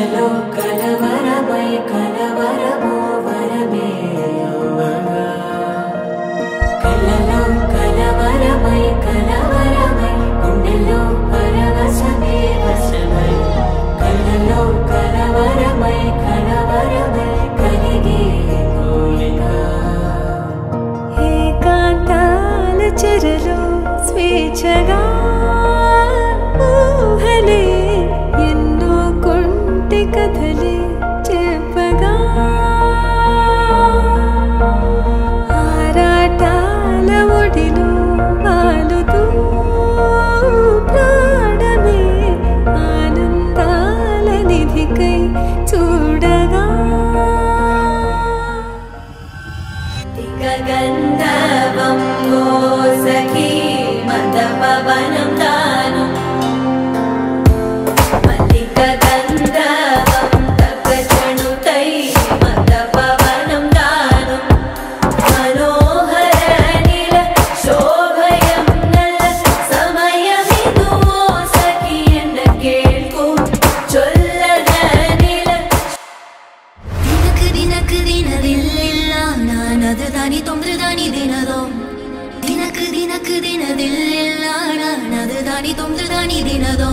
కలలో కలవరమై కలవరమో వరమే అవ్వగా కలలో కలవరమై కలవరమై గుండెలో పరవశమే వశమై కలలో కలవరమై కలవరమై కలిగే కోరిక ఏకాంతాల చెరలో స్వేచ్ఛగా ఊహలే ఎన్నో కొంటె కథలే చెప్పగా ఆరాటాల ఒడిలో వాలుతూ ప్రాణమే ఆనందాల నిధికై చూడగా గంధర్వం సఖీ మద పవనం తాను మల్లిక గంధర్వం తగచణుతై మద పవనం తాను మనోహర నీల శోభయం నల్ల సమయమిదు సఖీ ఎన్న కేಳ್ಕು ಚೊಲ್ಲದ ನೀಲ ದಿನಕ್ಕೆ ದಿನದಿಲ್ಲ ನಾನದು ದಾನಿ ತೊಂದ್ರೆ ದಾನಿ ದಿನದೋ ದಿನಕ್ಕೆ ದಿನದಿಲ್ಲ ನಾನದು ದಾನಿ ತೊಂದ್ರೆ ದಾನಿ ದಿನದೋ